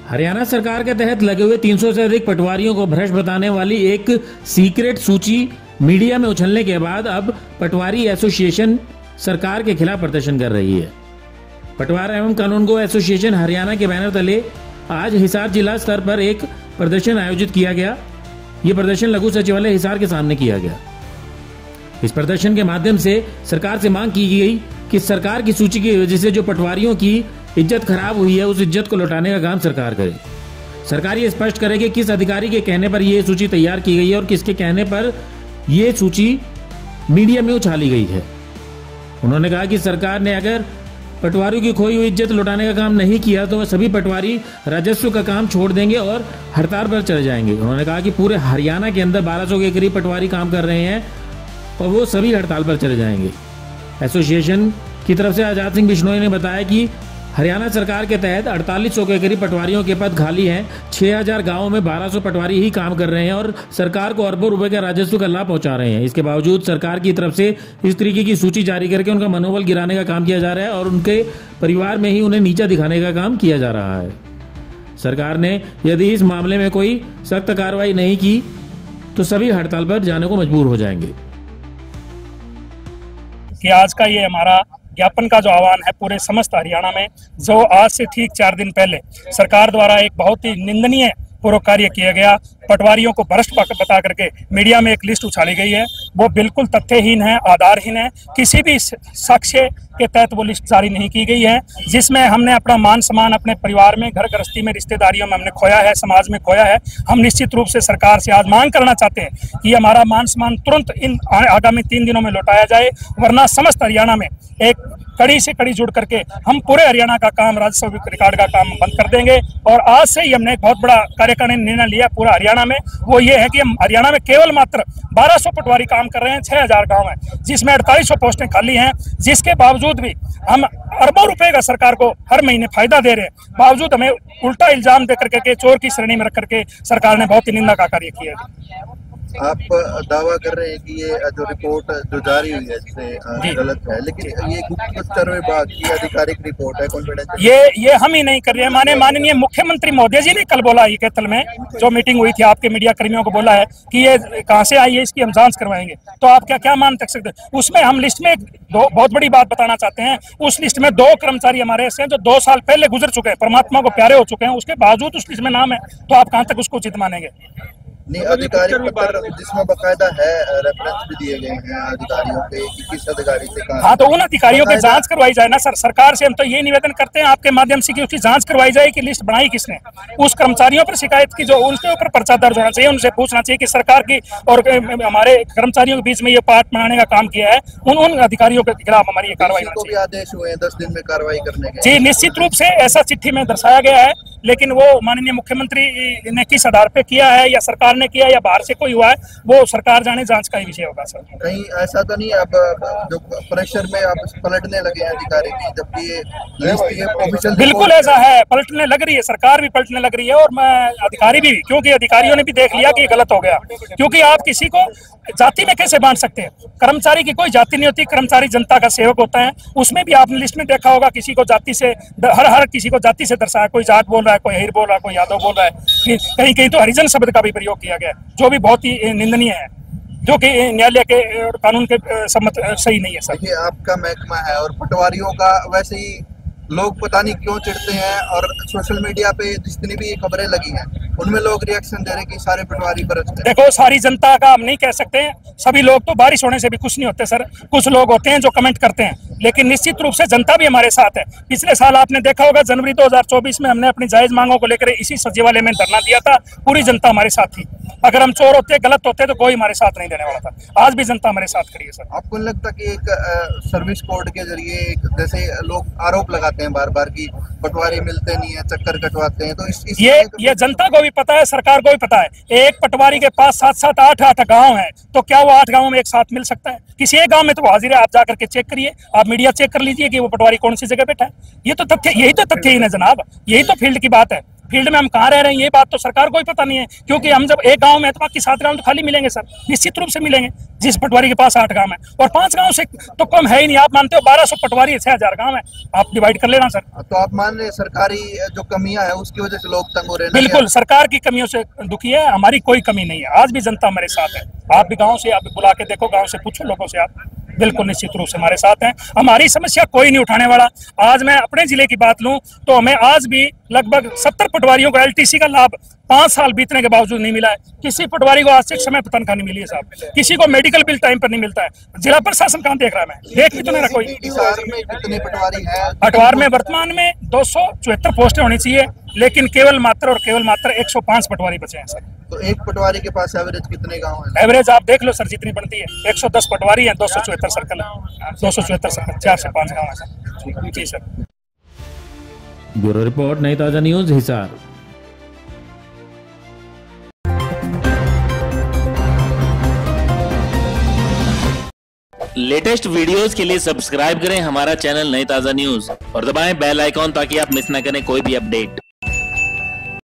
हरियाणा सरकार के तहत लगे हुए 300 से अधिक पटवारियों को भ्रष्ट बताने वाली एक सीक्रेट सूची मीडिया में उछलने के बाद अब पटवारी एसोसिएशन सरकार के खिलाफ प्रदर्शन कर रही है। पटवार एवं कानूनगो एसोसिएशन हरियाणा के बैनर तले आज हिसार जिला स्तर पर एक प्रदर्शन आयोजित किया गया। ये प्रदर्शन लघु सचिवालय हिसार के सामने किया गया। इस प्रदर्शन के माध्यम से सरकार से मांग की गई कि सरकार की सूची की वजह से जो पटवारियों की इज्जत खराब हुई है उस इज्जत को लौटाने का काम सरकार करे। सरकार ये स्पष्ट करे कि किस अधिकारी के कहने पर यह सूची तैयार की गई है और किसके कहने पर यह सूची मीडिया में उछाली गई है। उन्होंने कहा कि सरकार ने अगर पटवारियों की खोई हुई इज्जत लौटाने का काम नहीं किया तो सभी पटवारी राजस्व का काम छोड़ देंगे और हड़ताल पर चले जाएंगे। उन्होंने कहा कि पूरे हरियाणा के अंदर 1200 के करीब पटवारी काम कर रहे हैं और वो सभी हड़ताल पर चले जाएंगे। एसोसिएशन की तरफ से आजाद सिंह बिश्नोई ने बताया कि हरियाणा सरकार के तहत 4800 के करीब पटवारियों के पद खाली हैं। 6000 गांवों में 1200 पटवारी ही काम कर रहे हैं और सरकार को अरबों रुपए का राजस्व का लाभ पहुंचा रहे हैं। इसके बावजूद सरकार की तरफ से इस तरीके की सूची जारी करके उनका मनोबल गिराने का काम किया जा रहा है और उनके परिवार में ही उन्हें नीचा दिखाने का काम किया जा रहा है। सरकार ने यदि इस मामले में कोई सख्त कार्रवाई नहीं की तो सभी हड़ताल पर जाने को मजबूर हो जाएंगे। कि आज का ये हमारा ज्ञापन का जो आह्वान है पूरे समस्त हरियाणा में, जो आज से ठीक 4 दिन पहले सरकार द्वारा एक बहुत ही निंदनीय पूर्व कार्य किया गया, पटवारियों को भ्रष्ट बता करके मीडिया में एक लिस्ट उछाली गई है, वो बिल्कुल तथ्यहीन है, आधारहीन है। किसी भी साक्ष्य के तहत वो लिस्ट जारी नहीं की गई है, जिसमें हमने अपना मान सम्मान अपने परिवार में, घर गृहस्थी में, रिश्तेदारियों में हमने खोया है, समाज में खोया है। हम निश्चित रूप से सरकार से आज मांग करना चाहते हैं कि हमारा मान सम्मान तुरंत इन आगामी 3 दिनों में लौटाया जाए, वरना समस्त हरियाणा में एक कड़ी से कड़ी जुड़ करके हम पूरे हरियाणा का काम, राजस्व रिकॉर्ड का काम बंद कर देंगे। और आज से ही हमने एक बहुत बड़ा कार्यकारिणी निर्णय लिया पूरा हरियाणा में, वो ये है कि हम हरियाणा में केवल मात्र 1200 पटवारी काम कर रहे हैं। 6000 गांव हैं जिसमें 4800 पोस्टें खाली हैं, जिसके बावजूद भी हम अरबों रुपए का सरकार को हर महीने फायदा दे रहे हैं, बावजूद हमें उल्टा इल्जाम दे करके चोर की श्रेणी में रख करके सरकार ने बहुत ही निंदा का कार्य किया है। आप दावा कर रहे हैं कि ये जो रिपोर्ट जो जारी हुई है इससे गलत है, लेकिन ये गुप्तचर विभाग की आधिकारिक रिपोर्ट है, कॉन्फिडेंशियल। ये हम ही नहीं कर रहे हैं। माननीय मुख्यमंत्री महोदय जी ने कल बोला, ये कैथल में जो मीटिंग हुई थी, आपके मीडिया कर्मियों को बोला है कि ये कहां से आई है, इसकी हम जांच करवाएंगे। तो आप क्या मान तक सकते हैं? उसमें हम लिस्ट में बहुत बड़ी बात बताना चाहते हैं। उस लिस्ट में 2 कर्मचारी हमारे ऐसे हैं जो 2 साल पहले गुजर चुके हैं, परमात्मा को प्यारे हो चुके हैं, उसके बावजूद उस लिस्ट में नाम है, तो आप कहां तक उसको उचित मानेंगे? नहीं, अधिकारिक पत्र जिसमें बकायदा है, रेफरेंस भी दिए गए हैं अधिकारियों के कि किस अधिकारी से कहा। हाँ, तो उन अधिकारियों की जांच करवाई जाए ना सर। सरकार से हम तो ये निवेदन करते हैं आपके माध्यम से कि उसकी जांच करवाई जाए कि लिस्ट बनाई किसने, उस कर्मचारियों पर शिकायत की, जो उनके ऊपर पर्चा दर्ज होना चाहिए। उनसे पूछना चाहिए कि सरकार की और हमारे कर्मचारियों के बीच में ये पार्ट बनाने का काम किया है, उन अधिकारियों के खिलाफ हमारी ये कार्रवाई को भी आदेश हुए 10 दिन में कार्रवाई करने के। जी, निश्चित रूप से ऐसा चिट्ठी में दर्शाया गया है, लेकिन वो माननीय मुख्यमंत्री ने किस आधार पे किया है, या सरकार ने किया या बाहर से कोई हुआ है, वो सरकार जाने, जांच का ही विषय होगा सर। कहीं ऐसा तो नहीं अब जो प्रेशर में आप पलटने लगे हैं अधिकारी की, जबकि ये लिस्ट ये ऑफिशियल? बिल्कुल ऐसा है, पलटने लग रही है, सरकार भी पलटने लग रही है और मैं अधिकारी भी, क्योंकि अधिकारियों ने भी देख लिया कि गलत हो गया। क्योंकि आप किसी को जाति में कैसे बांट सकते हैं? कर्मचारी की कोई जाति नहीं होती, कर्मचारी जनता का सेवक होता है। उसमें भी आपने लिस्ट में देखा होगा किसी को जाति से, हर किसी को जाति से दर्शाया, कोई जाट बोल रहा है, कोई हिर बोल रहा है, कोई यादव बोल रहा है, कहीं कहीं तो हरिजन शब्द का भी प्रयोग किया गया, जो भी बहुत ही निंदनीय है, जो कि न्यायालय के कानून के सम्मत सही नहीं है सर। देखिए, आपका महकमा है और पटवारियों का वैसे ही लोग पता नहीं क्यों चिढ़ते हैं, और सोशल मीडिया पे जितनी भी खबरें लगी हैं उनमें लोग रिएक्शन दे रहे हैं कि सारे पटवारी बरसते हैं। देखो, सारी जनता का हम नहीं कह सकते, सभी लोग तो बारिश होने से भी खुश नहीं होते सर। कुछ लोग होते हैं जो कमेंट करते हैं, लेकिन निश्चित रूप से जनता भी हमारे साथ है। पिछले साल आपने देखा होगा जनवरी 2024 में हमने अपनी जायज मांगों को लेकर इसी सचिवालय में धरना दिया था, पूरी जनता हमारे साथ थी। अगर हम चोर होते, गलत होते तो कोई हमारे साथ नहीं देने वाला था। आज भी जनता हमारे साथ खड़ी है सर। आपको नहीं लगता कि एक सर्विस कोड के जरिए, जैसे लोग आरोप लगाते हैं बार बार कि पटवारी मिलते नहीं है, चक्कर कटवाते हैं, तो ये जनता को भी पता है, सरकार को भी पता है। एक पटवारी के पास 7-7, 8-8 गांव हैं, तो क्या वो 8 गांवों में एक साथ मिल सकता है? किसी एक गांव में तो वो हाजिर है, आप जाकर के चेक करिए, आप मीडिया चेक कर लीजिए कि वो पटवारी कौन सी जगह बैठा है। ये तो तथ्य, यही तो तथ्यहीन है जनाब, यही तो फील्ड की बात है। फील्ड में हम कहाँ रह रहे हैं ये बात तो सरकार को ही पता नहीं है, क्योंकि हम जब एक गांव में तो बाकी 7 गांव तो खाली मिलेंगे सर, निश्चित रूप से मिलेंगे। जिस पटवारी के पास 8 गांव है और 5 गांव से तो कम है ही नहीं। आप मानते हो 1200 पटवारी है, 6000 गांव है, आप डिवाइड कर लेना सर। तो आप मान रहे हैं सरकारी जो कमियां है उसकी वजह से लोग तंग हो रहे हैं? बिल्कुल, सरकार की कमियों से दुखी है, हमारी कोई कमी नहीं है। आज भी जनता हमारे साथ है, आप भी गाँव से आप बुला के देखो, गाँव से पूछो लोगों से, आप बिल्कुल निश्चित रूप से हमारे साथ हैं। हमारी समस्या कोई नहीं उठाने वाला। आज मैं अपने जिले की बात लूं तो हमें आज भी लगभग 70 पटवारियों को LTC का लाभ 5 साल बीतने के बावजूद नहीं मिला है। किसी पटवारी को आज से समय पर तनख्वाह नहीं मिली है साहब, किसी को मेडिकल बिल टाइम पर नहीं मिलता है। जिला प्रशासन कहाँ देख रहा है? मैं देख भी तो नहीं रहा कोई। कितने पटवारी हैं? अठवार में वर्तमान में 274 पोस्टें होनी चाहिए, लेकिन केवल मात्र 105 पटवारी बचे हैं सर। तो एक पटवारी के पास एवरेज कितने गांव हैं? एवरेज आप देख लो सर जितनी बनती है, 110 पटवारी हैं, 274 सर्कल है, 274 सर्कल, 4 से 5 गाँव है सर। जी सर। ब्यूरो रिपोर्ट, नई ताजा न्यूज, हिसार। लेटेस्ट वीडियोस के लिए सब्सक्राइब करें हमारा चैनल नई ताजा न्यूज और दबाएं बेल आइकॉन ताकि आप मिस न करें कोई भी अपडेट।